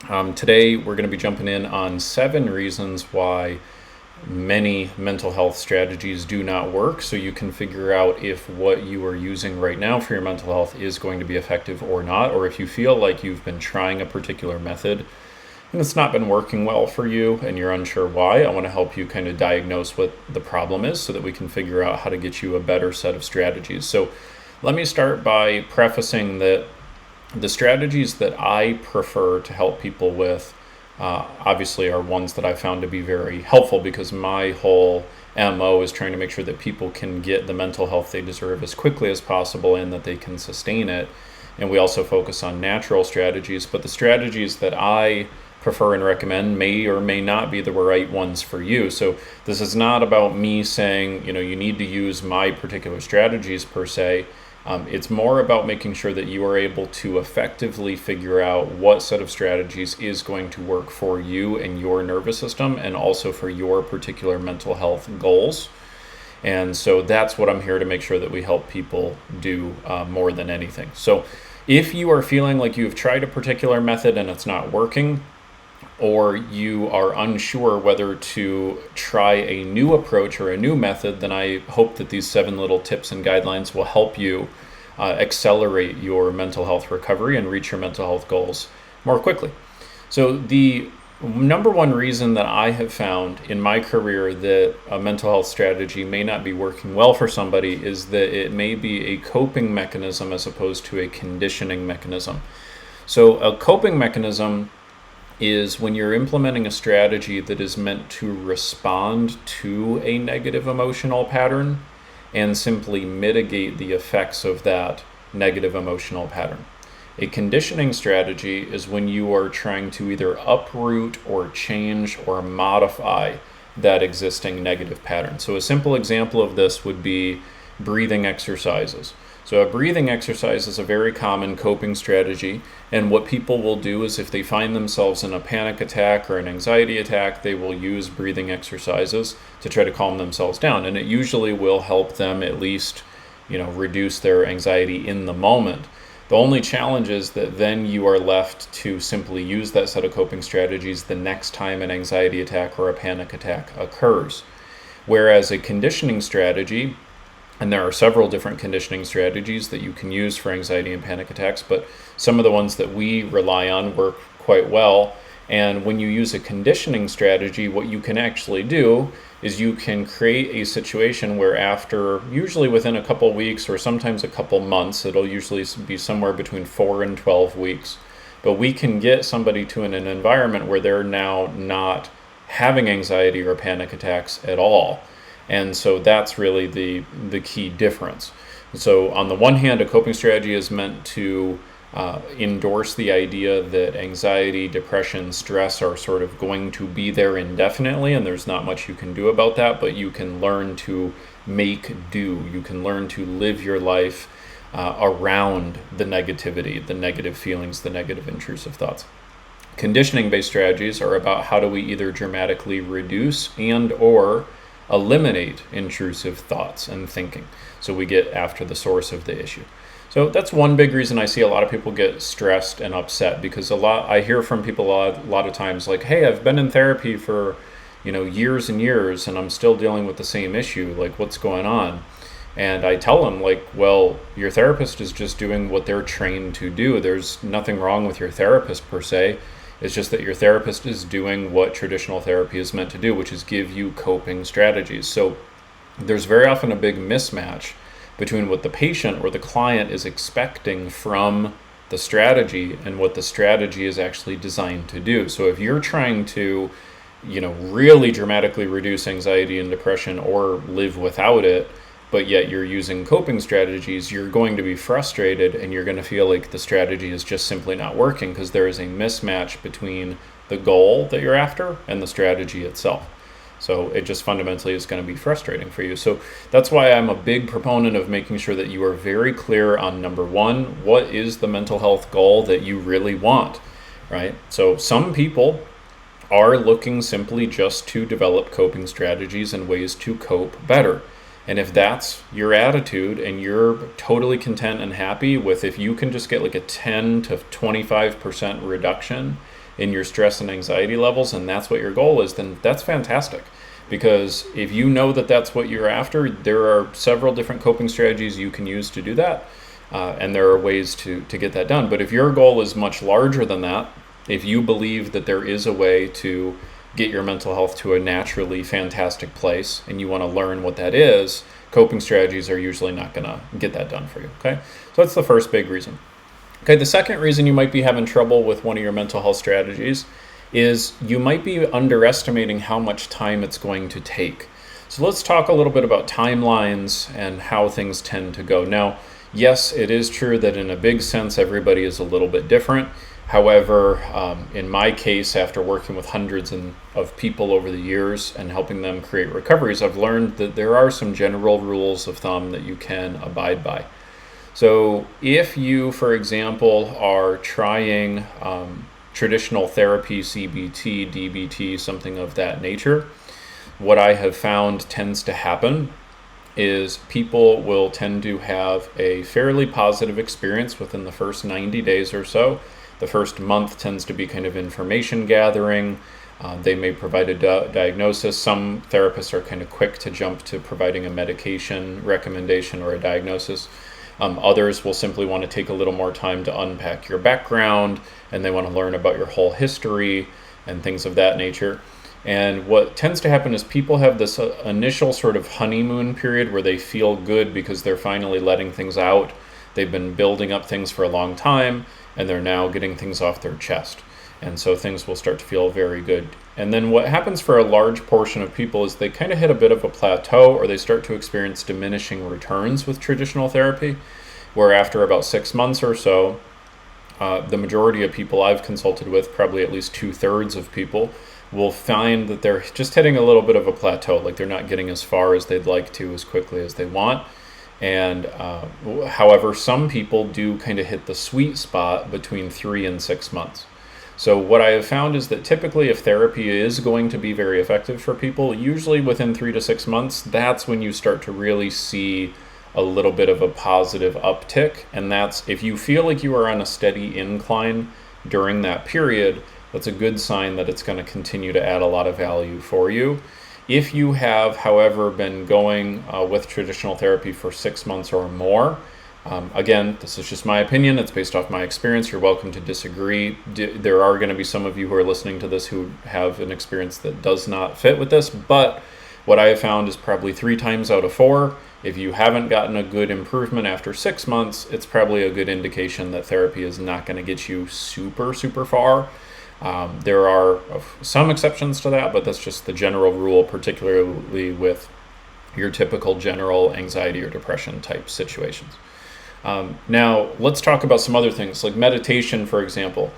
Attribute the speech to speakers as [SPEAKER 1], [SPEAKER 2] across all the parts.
[SPEAKER 1] Today, we're going to be jumping in on 7 reasons why many mental health strategies do not work, so you can figure out if what you are using right now for your mental health is going to be effective or not, or if you feel like you've been trying a particular method and it's not been working well for you and you're unsure why. I want to help you kind of diagnose what the problem is so that we can figure out how to get you a better set of strategies. So let me start by prefacing that the strategies that I prefer to help people with obviously are ones that I found to be very helpful, because my whole MO is trying to make sure that people can get the mental health they deserve as quickly as possible and that they can sustain it. And we also focus on natural strategies, but the strategies that I prefer and recommend may or may not be the right ones for you. So this is not about me saying, you need to use my particular strategies per se. It's more about making sure that you are able to effectively figure out what set of strategies is going to work for you and your nervous system, and also for your particular mental health goals. And so that's what I'm here to make sure that we help people do more than anything. So if you are feeling like you've tried a particular method and it's not working, or you are unsure whether to try a new approach or a new method, then I hope that these 7 little tips and guidelines will help you accelerate your mental health recovery and reach your mental health goals more quickly. So the number one reason that I have found in my career that a mental health strategy may not be working well for somebody is that it may be a coping mechanism as opposed to a conditioning mechanism. So a coping mechanism is when you're implementing a strategy that is meant to respond to a negative emotional pattern and simply mitigate the effects of that negative emotional pattern. A conditioning strategy is when you are trying to either uproot or change or modify that existing negative pattern. So a simple example of this would be breathing exercises. So a breathing exercise is a very common coping strategy, and what people will do is if they find themselves in a panic attack or an anxiety attack, they will use breathing exercises to try to calm themselves down, and it usually will help them at least, reduce their anxiety in the moment. The only challenge is that then you are left to simply use that set of coping strategies the next time an anxiety attack or a panic attack occurs. Whereas a conditioning strategy, and there are several different conditioning strategies that you can use for anxiety and panic attacks, but some of the ones that we rely on work quite well. And when you use a conditioning strategy, what you can actually do is you can create a situation where after, usually within a couple weeks or sometimes a couple months, it'll usually be somewhere between 4 and 12 weeks, but we can get somebody to an environment where they're now not having anxiety or panic attacks at all. And so that's really the key difference. So on the one hand, a coping strategy is meant to endorse the idea that anxiety, depression, stress are sort of going to be there indefinitely, and there's not much you can do about that, but you can learn to make do. You can learn to live your life around the negativity, the negative feelings, the negative intrusive thoughts. Conditioning-based strategies are about how do we either dramatically reduce and or eliminate intrusive thoughts and thinking, so we get after the source of the issue. So that's one big reason I see a lot of people get stressed and upset, because I hear from people a lot of times like, hey, I've been in therapy for years and years and I'm still dealing with the same issue, like what's going on? And I tell them, like, well, your therapist is just doing what they're trained to do. There's nothing wrong with your therapist per se. It's just that your therapist is doing what traditional therapy is meant to do, which is give you coping strategies. So there's very often a big mismatch between what the patient or the client is expecting from the strategy and what the strategy is actually designed to do. So if you're trying to, really dramatically reduce anxiety and depression or live without it, but yet you're using coping strategies, you're going to be frustrated and you're going to feel like the strategy is just simply not working, because there is a mismatch between the goal that you're after and the strategy itself. So it just fundamentally is going to be frustrating for you. So that's why I'm a big proponent of making sure that you are very clear on, number one, what is the mental health goal that you really want, right? So some people are looking simply just to develop coping strategies and ways to cope better. And if that's your attitude and you're totally content and happy with if you can just get like a 10 to 25% reduction in your stress and anxiety levels, and that's what your goal is, then that's fantastic. Because if you know that that's what you're after, there are several different coping strategies you can use to do that. And there are ways to get that done. But if your goal is much larger than that, if you believe that there is a way to get your mental health to a naturally fantastic place and you want to learn what that is, coping strategies are usually not going to get that done for you. Okay, so that's the first big reason. Okay, the second reason you might be having trouble with one of your mental health strategies is you might be underestimating how much time it's going to take. So let's talk a little bit about timelines and how things tend to go. Now, yes, it is true that in a big sense, everybody is a little bit different. However, in my case, after working with hundreds of people over the years and helping them create recoveries, I've learned that there are some general rules of thumb that you can abide by. So if you, for example, are trying traditional therapy, CBT, DBT, something of that nature, what I have found tends to happen is people will tend to have a fairly positive experience within the first 90 days or so. The first month tends to be kind of information gathering. They may provide a diagnosis. Some therapists are kind of quick to jump to providing a medication recommendation or a diagnosis. Others will simply want to take a little more time to unpack your background, and they want to learn about your whole history and things of that nature. And what tends to happen is people have this initial sort of honeymoon period where they feel good because they're finally letting things out. They've been building up things for a long time, and they're now getting things off their chest. And so things will start to feel very good. And then what happens for a large portion of people is they kind of hit a bit of a plateau, or they start to experience diminishing returns with traditional therapy, where after about 6 months or so, the majority of people I've consulted with, probably at least 2/3 of people, will find that they're just hitting a little bit of a plateau, like they're not getting as far as they'd like to as quickly as they want. And however, some people do kind of hit the sweet spot between 3 and 6 months. So what I have found is that typically if therapy is going to be very effective for people, usually within 3 to 6 months, that's when you start to really see a little bit of a positive uptick. And that's if you feel like you are on a steady incline during that period, that's a good sign that it's going to continue to add a lot of value for you. If you have, however, been going with traditional therapy for 6 months or more, again, this is just my opinion. It's based off my experience. You're welcome to disagree. There are going to be some of you who are listening to this who have an experience that does not fit with this. But what I have found is probably 3 times out of 4, if you haven't gotten a good improvement after 6 months, it's probably a good indication that therapy is not going to get you super, super far. There are some exceptions to that, but that's just the general rule, particularly with your typical general anxiety or depression type situations. Now, let's talk about some other things, like meditation, for example.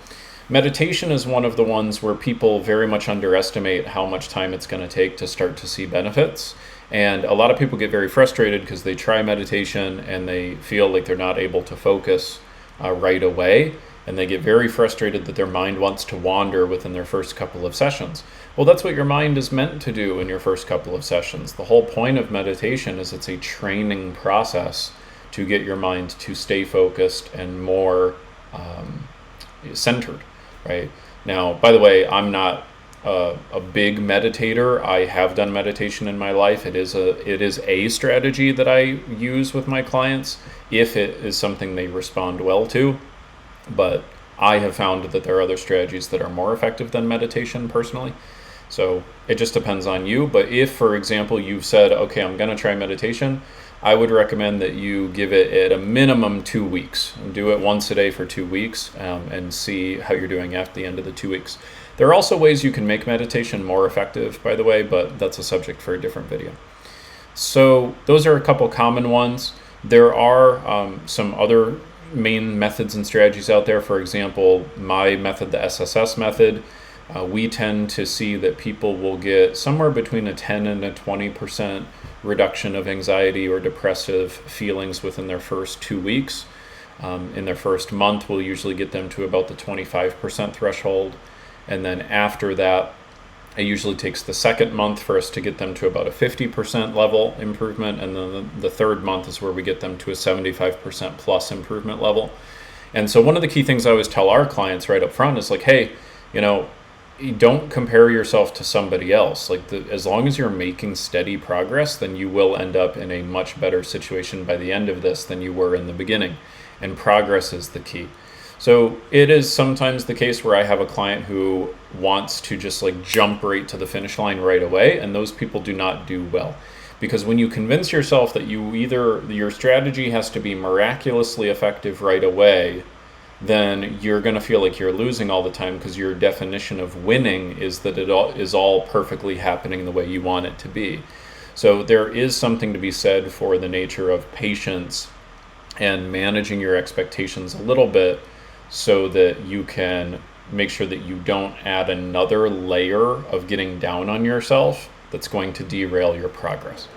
[SPEAKER 1] Meditation is one of the ones where people very much underestimate how much time it's going to take to start to see benefits. And a lot of people get very frustrated because they try meditation and they feel like they're not able to focus right away. And they get very frustrated that their mind wants to wander within their first couple of sessions. Well, that's what your mind is meant to do in your first couple of sessions. The whole point of meditation is it's a training process to get your mind to stay focused and more centered, right? Now, by the way, I'm not a big meditator. I have done meditation in my life. It is a strategy that I use with my clients if it is something they respond well to. But I have found that there are other strategies that are more effective than meditation personally. So it just depends on you. But if, for example, you've said, okay, I'm going to try meditation, I would recommend that you give it at a minimum 2 weeks. Do it once a day for 2 weeks and see how you're doing at the end of the 2 weeks. There are also ways you can make meditation more effective, by the way, but that's a subject for a different video. So those are a couple common ones. There are some other main methods and strategies out there. For example, my method, the SSS method, we tend to see that people will get somewhere between a 10 and a 20% reduction of anxiety or depressive feelings within their first 2 weeks. In their first month, we'll usually get them to about the 25% threshold. And then after that, it usually takes the second month for us to get them to about a 50% level improvement. And then the third month is where we get them to a 75% plus improvement level. And so one of the key things I always tell our clients right up front is like, hey, you know, you don't compare yourself to somebody else. Like as long as you're making steady progress, then you will end up in a much better situation by the end of this than you were in the beginning. And progress is the key. So it is sometimes the case where I have a client who wants to just like jump right to the finish line right away, and those people do not do well. Because when you convince yourself that your strategy has to be miraculously effective right away, then you're going to feel like you're losing all the time, because your definition of winning is that it all is all perfectly happening the way you want it to be. So there is something to be said for the nature of patience and managing your expectations a little bit, so that you can make sure that you don't add another layer of getting down on yourself that's going to derail your progress.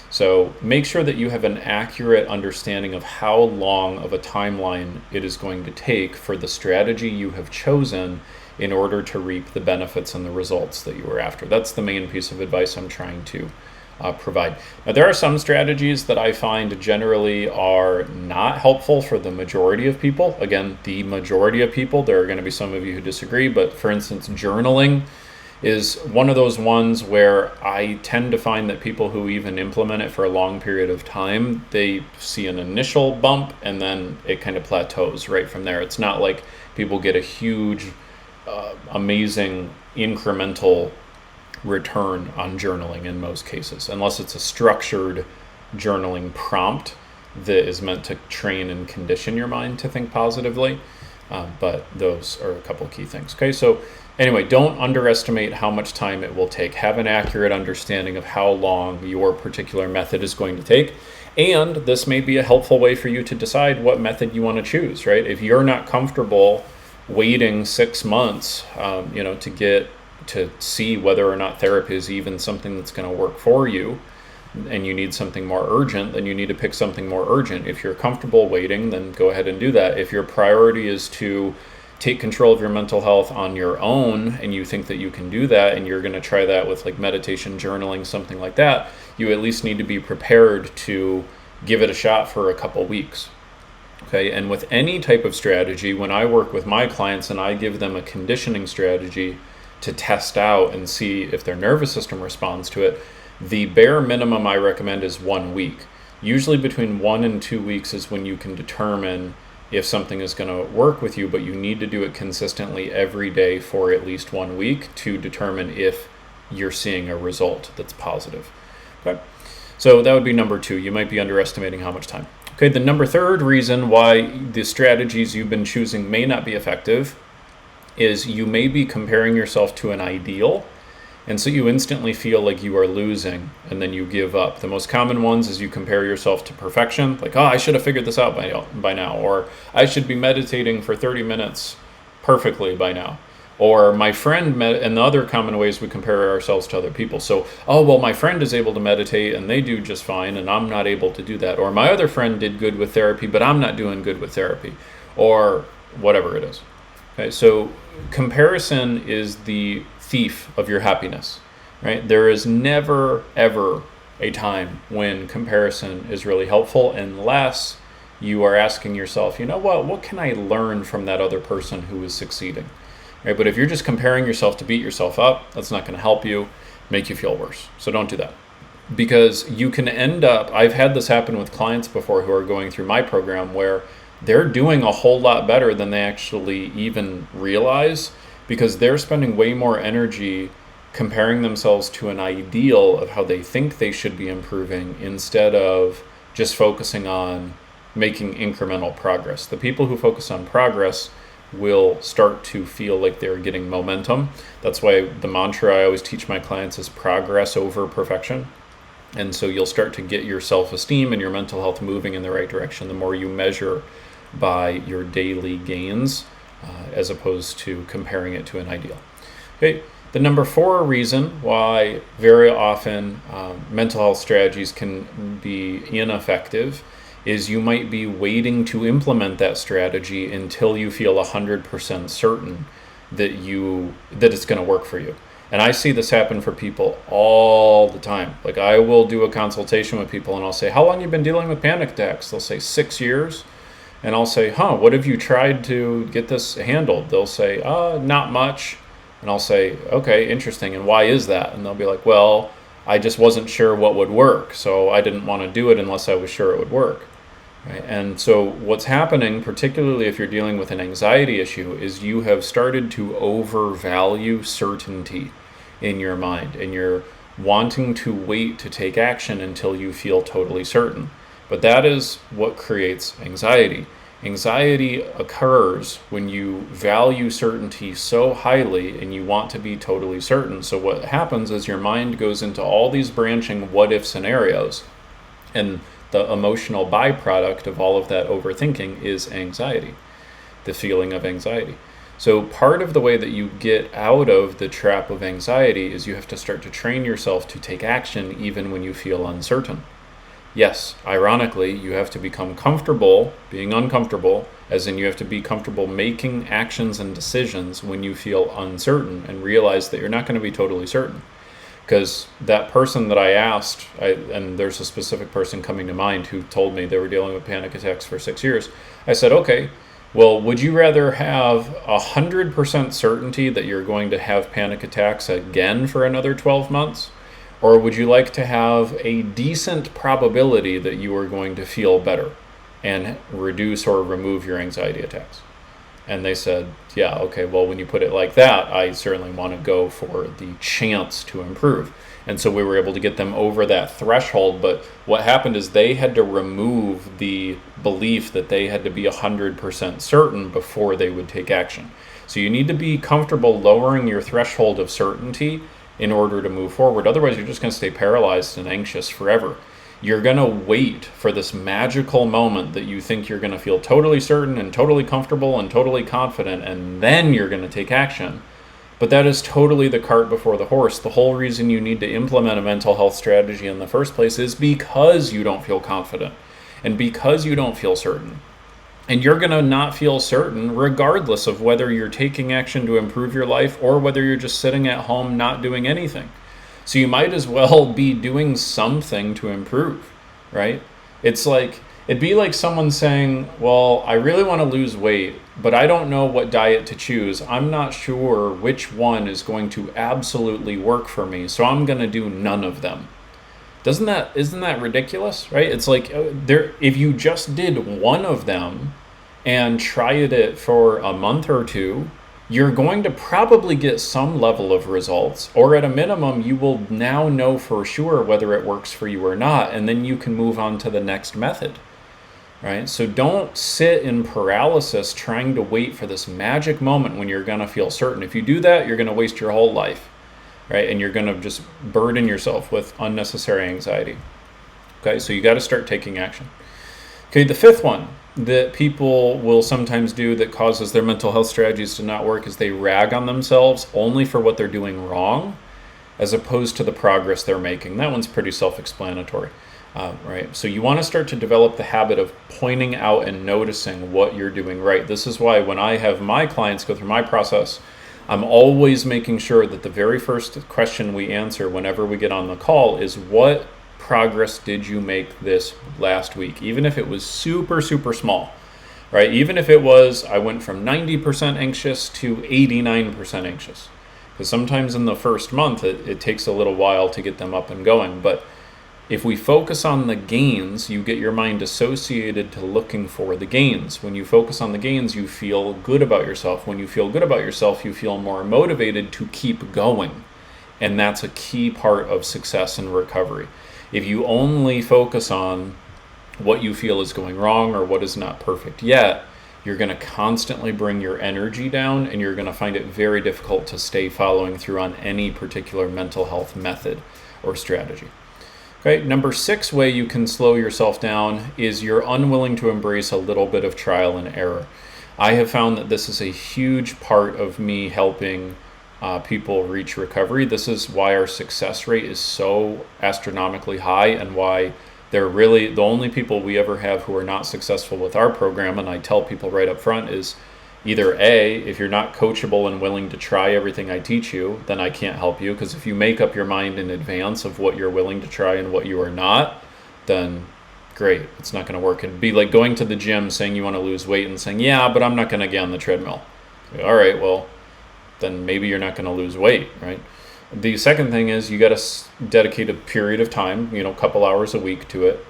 [SPEAKER 1] So make sure that you have an accurate understanding of how long of a timeline it is going to take for the strategy you have chosen in order to reap the benefits and the results that you were after. That's the main piece of advice I'm trying to provide. Now, there are some strategies that I find generally are not helpful for the majority of people. Again, the majority of people, there are going to be some of you who disagree, but for instance, journaling is one of those ones where I tend to find that people who even implement it for a long period of time, they see an initial bump and then it kind of plateaus right from there. It's not like people get a huge, amazing incremental return on journaling in most cases, unless it's a structured journaling prompt that is meant to train and condition your mind to think positively. But those are a couple of key things. Okay, so anyway, don't underestimate how much time it will take. Have an accurate understanding of how long your particular method is going to take. And this may be a helpful way for you to decide what method you want to choose, right? If you're not comfortable waiting 6 months, to see whether or not therapy is even something that's going to work for you, and you need something more urgent, then you need to pick something more urgent. If you're comfortable waiting, then go ahead and do that. If your priority is to take control of your mental health on your own, and you think that you can do that, and you're going to try that with like meditation, journaling, something like that, you at least need to be prepared to give it a shot for a couple weeks. Okay, and with any type of strategy, when I work with my clients and I give them a conditioning strategy to test out and see if their nervous system responds to it, the bare minimum I recommend is 1 week. Usually between 1 and 2 weeks is when you can determine if something is going to work with you, but you need to do it consistently every day for at least 1 week to determine if you're seeing a result that's positive. Okay, so that would be number 2. You might be underestimating how much time. Okay, the number 3rd reason why the strategies you've been choosing may not be effective is you may be comparing yourself to an ideal, and so you instantly feel like you are losing, and then you give up. The most common ones is you compare yourself to perfection, like, oh, I should have figured this out by now, or I should be meditating for 30 minutes perfectly by now. Or my friend, and the other common ways we compare ourselves to other people. So, oh, well, my friend is able to meditate and they do just fine, and I'm not able to do that. Or my other friend did good with therapy, but I'm not doing good with therapy, or whatever it is. Okay, so comparison is the thief of your happiness, right? There is never, ever a time when comparison is really helpful, unless you are asking yourself, you know what can I learn from that other person who is succeeding? Right? But if you're just comparing yourself to beat yourself up, that's not going to help you, make you feel worse. So don't do that. Because you can end up, I've had this happen with clients before who are going through my program, where they're doing a whole lot better than they actually even realize, because they're spending way more energy comparing themselves to an ideal of how they think they should be improving, instead of just focusing on making incremental progress. The people who focus on progress will start to feel like they're getting momentum. That's why the mantra I always teach my clients is progress over perfection. And so you'll start to get your self-esteem and your mental health moving in the right direction the more you measure by your daily gains, as opposed to comparing it to an ideal. Okay, the number 4 reason why very often mental health strategies can be ineffective is you might be waiting to implement that strategy until you feel 100% certain that it's going to work for you. And I see this happen for people all the time. Like, I will do a consultation with people and I'll say, how long have you been dealing with panic attacks? They'll say 6 years. And I'll say, what have you tried to get this handled? They'll say, not much. And I'll say, okay, interesting. And why is that? And they'll be like, well, I just wasn't sure what would work. So I didn't want to do it unless I was sure it would work. Right? And so what's happening, particularly if you're dealing with an anxiety issue, is you have started to overvalue certainty in your mind, and you're wanting to wait to take action until you feel totally certain. But that is what creates anxiety. Anxiety occurs when you value certainty so highly and you want to be totally certain. So what happens is your mind goes into all these branching what if scenarios, and the emotional byproduct of all of that overthinking is anxiety, the feeling of anxiety. So part of the way that you get out of the trap of anxiety is you have to start to train yourself to take action even when you feel uncertain. Yes, ironically, you have to become comfortable being uncomfortable, as in you have to be comfortable making actions and decisions when you feel uncertain, and realize that you're not going to be totally certain. Because that person that I asked, and there's a specific person coming to mind who told me they were dealing with panic attacks for 6 years. I said, okay, well, would you rather have 100% certainty that you're going to have panic attacks again for another 12 months? Or would you like to have a decent probability that you are going to feel better and reduce or remove your anxiety attacks? And they said, yeah, okay, well, when you put it like that, I certainly want to go for the chance to improve. And so we were able to get them over that threshold. But what happened is they had to remove the belief that they had to be 100% certain before they would take action. So you need to be comfortable lowering your threshold of certainty in order to move forward. Otherwise, you're just going to stay paralyzed and anxious forever. You're going to wait for this magical moment that you think you're going to feel totally certain and totally comfortable and totally confident, and then you're going to take action. But that is totally the cart before the horse. The whole reason you need to implement a mental health strategy in the first place is because you don't feel confident and because you don't feel certain. And you're going to not feel certain regardless of whether you're taking action to improve your life or whether you're just sitting at home not doing anything. So you might as well be doing something to improve, right? It'd be like someone saying, well, I really want to lose weight, but I don't know what diet to choose. I'm not sure which one is going to absolutely work for me, so I'm going to do none of them. Isn't that ridiculous, right? It's like if you just did one of them and tried it for a month or two, you're going to probably get some level of results, or at a minimum, you will now know for sure whether it works for you or not, and then you can move on to the next method, right? So don't sit in paralysis trying to wait for this magic moment when you're going to feel certain. If you do that, you're going to waste your whole life, right? And you're going to just burden yourself with unnecessary anxiety. Okay, so you got to start taking action. Okay, the fifth one that people will sometimes do that causes their mental health strategies to not work is they rag on themselves only for what they're doing wrong, as opposed to the progress they're making. That one's pretty self-explanatory, right? So you want to start to develop the habit of pointing out and noticing what you're doing right. This is why when I have my clients go through my process, I'm always making sure that the very first question we answer whenever we get on the call is, what progress did you make this last week? Even if it was super, super small, right? Even if it was, I went from 90% anxious to 89% anxious. Because sometimes in the first month, it takes a little while to get them up and going. But if we focus on the gains, you get your mind associated to looking for the gains. When you focus on the gains, you feel good about yourself. When you feel good about yourself, you feel more motivated to keep going. And that's a key part of success and recovery. If you only focus on what you feel is going wrong or what is not perfect yet, you're going to constantly bring your energy down, and you're going to find it very difficult to stay following through on any particular mental health method or strategy. Okay, number 6 way you can slow yourself down is you're unwilling to embrace a little bit of trial and error. I have found that this is a huge part of me helping people reach recovery. This is why our success rate is so astronomically high, and why they're really the only people we ever have who are not successful with our program. And I tell people right up front is either A, if you're not coachable and willing to try everything I teach you, then I can't help you, because if you make up your mind in advance of what you're willing to try and what you are not, then great, it's not going to work. It'd be like going to the gym saying you want to lose weight and saying, yeah, but I'm not going to get on the treadmill. All right, well, then maybe you're not going to lose weight, right? The second thing is you got to dedicate a period of time, a couple hours a week to it.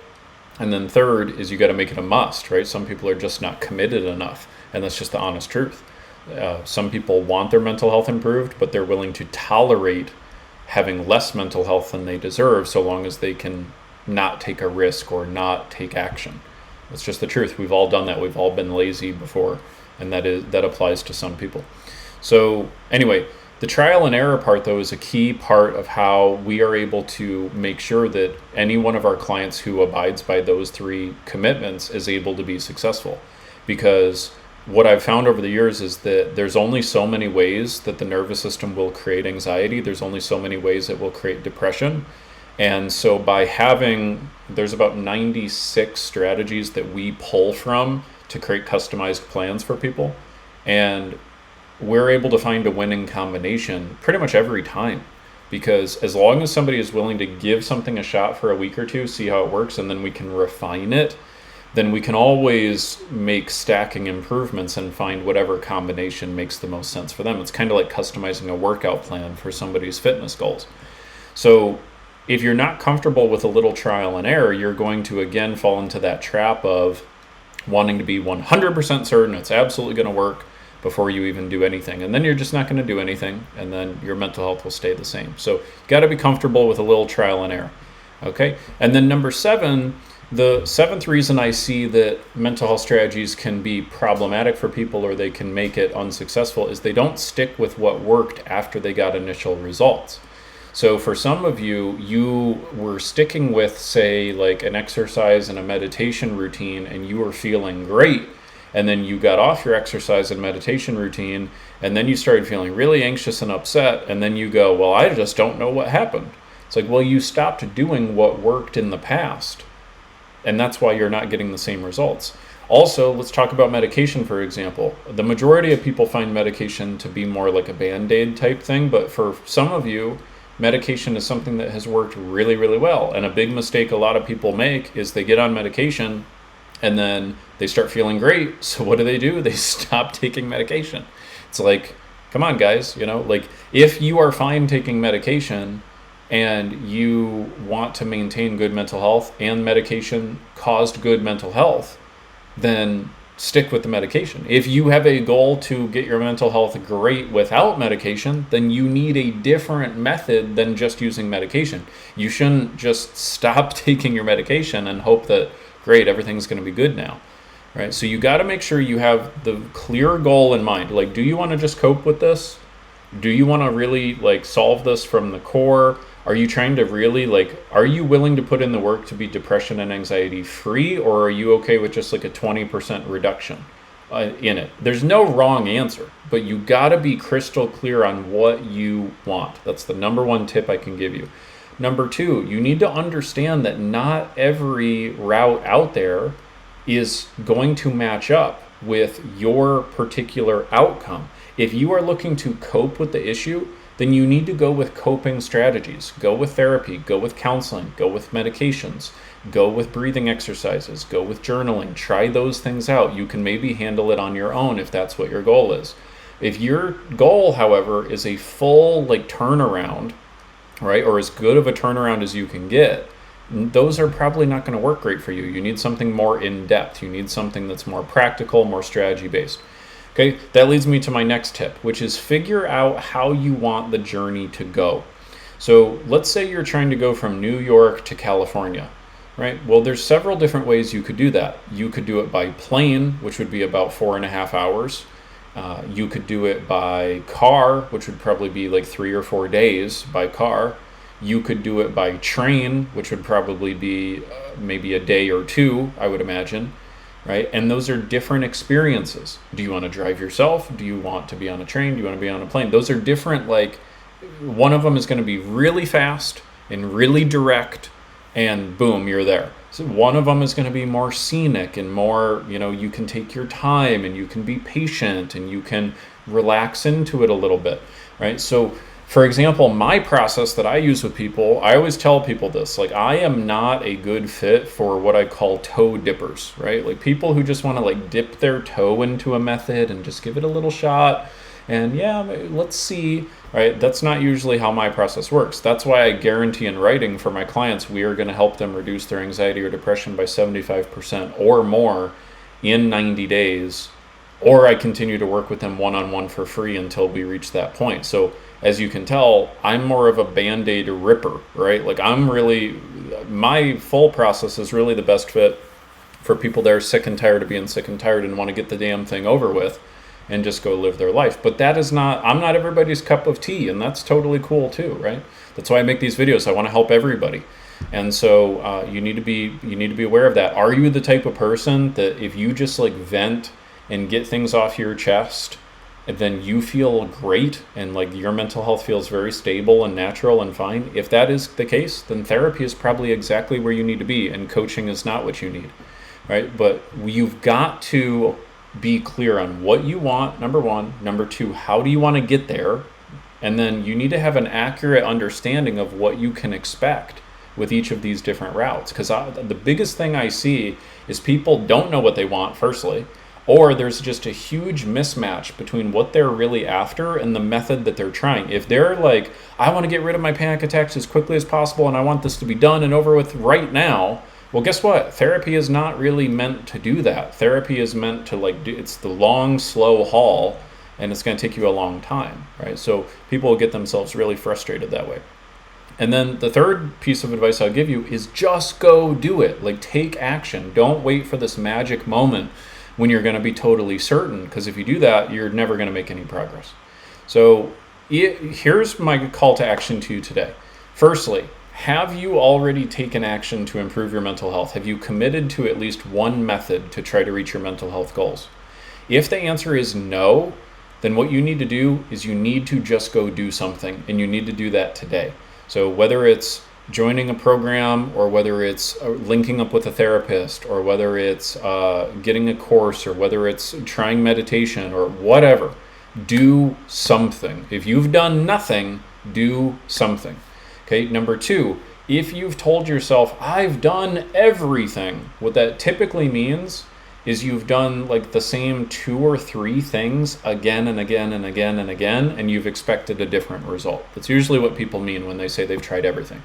[SPEAKER 1] And then third is you got to make it a must, right? Some people are just not committed enough, and that's just the honest truth. Some people want their mental health improved, but they're willing to tolerate having less mental health than they deserve so long as they can not take a risk or not take action. That's just the truth. We've all done that. We've all been lazy before, and that applies to some people. So anyway, the trial and error part, though, is a key part of how we are able to make sure that any one of our clients who abides by those three commitments is able to be successful. Because what I've found over the years is that there's only so many ways that the nervous system will create anxiety. There's only so many ways it will create depression. And so there's about 96 strategies that we pull from to create customized plans for people. And we're able to find a winning combination pretty much every time. Because as long as somebody is willing to give something a shot for a week or two, see how it works, and then we can refine it, then we can always make stacking improvements and find whatever combination makes the most sense for them. It's kind of like customizing a workout plan for somebody's fitness goals. So if you're not comfortable with a little trial and error, you're going to again fall into that trap of wanting to be 100% certain it's absolutely going to work before you even do anything. And then you're just not going to do anything, and then your mental health will stay the same. So you got to be comfortable with a little trial and error. Okay? And then number 7, the 7th reason I see that mental health strategies can be problematic for people or they can make it unsuccessful is they don't stick with what worked after they got initial results. So for some of you, you were sticking with, say, like an exercise and a meditation routine, and you were feeling great. And then you got off your exercise and meditation routine, and then you started feeling really anxious and upset. And then you go, well, I just don't know what happened. It's like, well, you stopped doing what worked in the past. And that's why you're not getting the same results. Also, let's talk about medication, for example. The majority of people find medication to be more like a Band-Aid type thing, but for some of you, medication is something that has worked really, really well. And a big mistake a lot of people make is they get on medication and then they start feeling great. So what do? They stop taking medication. It's like, come on, guys, like if you are fine taking medication and you want to maintain good mental health and medication caused good mental health, then stick with the medication. If you have a goal to get your mental health great without medication, then you need a different method than just using medication. You shouldn't just stop taking your medication and hope that, great, everything's going to be good now. Right? So you got to make sure you have the clear goal in mind. Like, do you want to just cope with this? Do you want to really solve this from the core? Are you trying to really are you willing to put in the work to be depression and anxiety free, or are you okay with just a 20% reduction in it? There's no wrong answer, but you got to be crystal clear on what you want. That's the number one tip I can give you. Number 2, you need to understand that not every route out there is going to match up with your particular outcome. If you are looking to cope with the issue, then you need to go with coping strategies. Go with therapy, go with counseling, go with medications, go with breathing exercises, go with journaling. Try those things out. You can maybe handle it on your own if that's what your goal is. If your goal, however, is a full turnaround, right, or as good of a turnaround as you can get, those are probably not going to work great for you. You need something more in-depth. You need something that's more practical, more strategy-based. Okay, that leads me to my next tip, which is figure out how you want the journey to go. So let's say you're trying to go from New York to California, right? Well, there's several different ways you could do that. You could do it by plane, which would be about 4.5 hours. You could do it by car, which would probably be 3 or 4 days by car. You could do it by train, which would probably be maybe a day or 2, I would imagine. Right? And those are different experiences. Do you want to drive yourself? Do you want to be on a train? Do you want to be on a plane? Those are different. One of them is going to be really fast and really direct, and boom, you're there. So one of them is going to be more scenic and more, you can take your time and you can be patient and you can relax into it a little bit, right? So for example, my process that I use with people, I always tell people this, I am not a good fit for what I call toe dippers, right? People who just want to dip their toe into a method and just give it a little shot And yeah, let's see, right? That's not usually how my process works. That's why I guarantee in writing for my clients, we are going to help them reduce their anxiety or depression by 75% or more in 90 days, or I continue to work with them one-on-one for free until we reach that point. So as you can tell, I'm more of a Band-Aid ripper, right? Like my full process is really the best fit for people that are sick and tired of being sick and tired and want to get the damn thing over with and just go live their life. But I'm not everybody's cup of tea, and that's totally cool too, right? That's why I make these videos. I want to help everybody. And so you need to be aware of that. Are you the type of person that if you just like vent and get things off your chest, and then you feel great and like your mental health feels very stable and natural and fine? If that is the case, then therapy is probably exactly where you need to be, and coaching is not what you need, right? But you've got to be clear on what you want, number one. Number two, how do you want to get there? And then you need to have an accurate understanding of what you can expect with each of these different routes. Because the biggest thing I see is people don't know what they want, firstly, or there's just a huge mismatch between what they're really after and the method that they're trying. If they're like, I want to get rid of my panic attacks as quickly as possible and I want this to be done and over with right now, well, guess what? Therapy is not really meant to do that. Therapy is meant to it's the long, slow haul, and it's going to take you a long time, right? So people will get themselves really frustrated that way. And then the third piece of advice I'll give you is just go do it. Like, take action. Don't wait for this magic moment when you're going to be totally certain, because if you do that, you're never going to make any progress. So here's my call to action to you today. Firstly, have you already taken action to improve your mental health? Have you committed to at least one method to try to reach your mental health goals? If the answer is no, then what you need to do is you need to just go do something, and you need to do that today. So whether it's joining a program, or whether it's linking up with a therapist, or whether it's getting a course, or whether it's trying meditation, or whatever, do something. If you've done nothing, do something. Okay, number two, if you've told yourself, I've done everything, what that typically means is you've done like the same 2 or 3 things again and again and again and again, and you've expected a different result. That's usually what people mean when they say they've tried everything.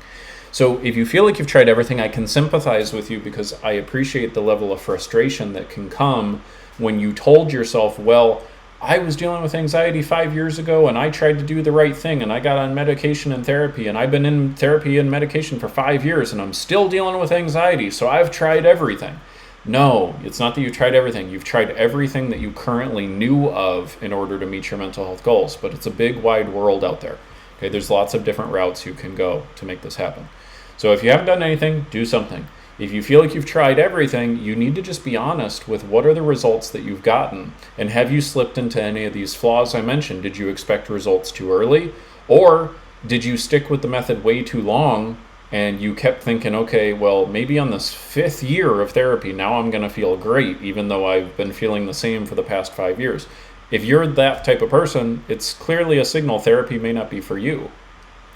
[SPEAKER 1] So if you feel like you've tried everything, I can sympathize with you, because I appreciate the level of frustration that can come when you told yourself, well, I was dealing with anxiety 5 years ago and I tried to do the right thing and I got on medication and therapy, and I've been in therapy and medication for 5 years and I'm still dealing with anxiety, so I've tried everything. No, it's not that you've tried everything. You've tried everything that you currently knew of in order to meet your mental health goals, but it's a big wide world out there. Okay, there's lots of different routes you can go to make this happen. So if you haven't done anything, do something. If you feel like you've tried everything, you need to just be honest with what are the results that you've gotten, and have you slipped into any of these flaws I mentioned? Did you expect results too early, or did you stick with the method way too long and you kept thinking, okay, well, maybe on this 5th year of therapy, now I'm going to feel great, even though I've been feeling the same for the past 5 years. If you're that type of person, it's clearly a signal therapy may not be for you.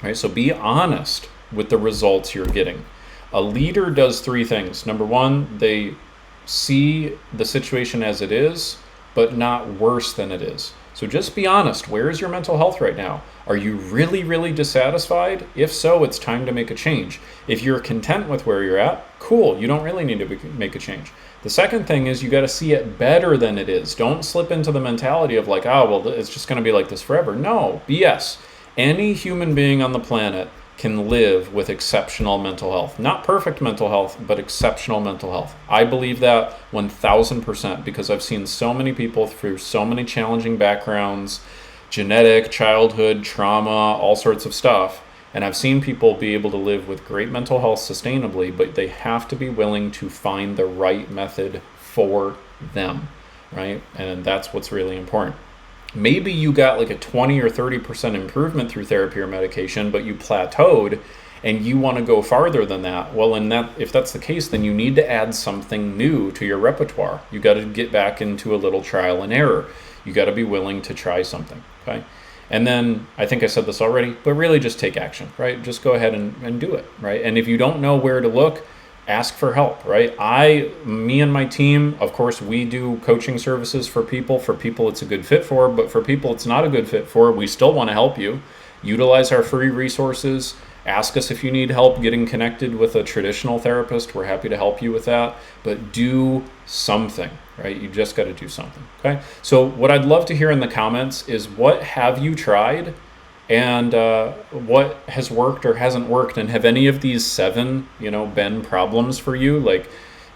[SPEAKER 1] Right? So be honest with the results you're getting. A leader does 3 things. Number one, they see the situation as it is, but not worse than it is. So just be honest. Where is your mental health right now? Are you really, really dissatisfied? If so, it's time to make a change. If you're content with where you're at, cool. You don't really need to make a change. The second thing is you got to see it better than it is. Don't slip into the mentality of like, oh, well, it's just going to be like this forever. No, BS. Any human being on the planet can live with exceptional mental health. Not perfect mental health, but exceptional mental health. I believe that 1000%, because I've seen so many people through so many challenging backgrounds, genetic, childhood, trauma, all sorts of stuff. And I've seen people be able to live with great mental health sustainably, but they have to be willing to find the right method for them, right? And that's what's really important. Maybe you got like a 20 or 30% improvement through therapy or medication, but you plateaued and you want to go farther than that. Well, if that's the case, then you need to add something new to your repertoire. You got to get back into a little trial and error. You got to be willing to try something, okay? And then, I think I said this already, but really just take action, right? Just go ahead and do it, right? And if you don't know where to look, ask for help, right? Me and my team, of course, we do coaching services for people. For people it's a good fit for, but for people it's not a good fit for, we still want to help you. Utilize our free resources. Ask us if you need help getting connected with a traditional therapist. We're happy to help you with that. But do something, right? You just got to do something, okay? So what I'd love to hear in the comments is, what have you tried, and what has worked or hasn't worked? And have any of these 7, been problems for you? Like,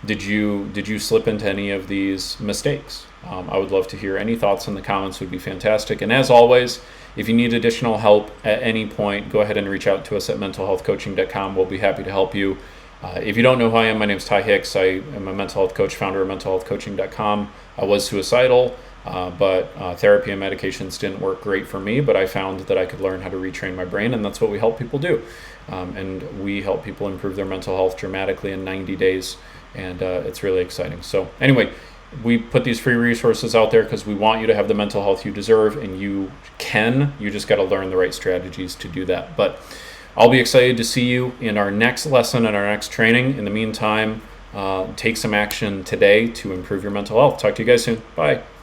[SPEAKER 1] did you slip into any of these mistakes? I would love to hear any thoughts in the comments. Would be fantastic. And as always, if you need additional help at any point, go ahead and reach out to us at mentalhealthcoaching.com. We'll be happy to help you. If you don't know who I am, my name is Ty Hicks. I am a mental health coach, founder of mentalhealthcoaching.com. I was suicidal, but therapy and medications didn't work great for me, but I found that I could learn how to retrain my brain, and that's what we help people do. And we help people improve their mental health dramatically in 90 days, and it's really exciting. So anyway, we put these free resources out there because we want you to have the mental health you deserve, and you just got to learn the right strategies to do that. But I'll be excited to see you in our next lesson and our next training. In the meantime, take some action today to improve your mental health. Talk to you guys soon. Bye.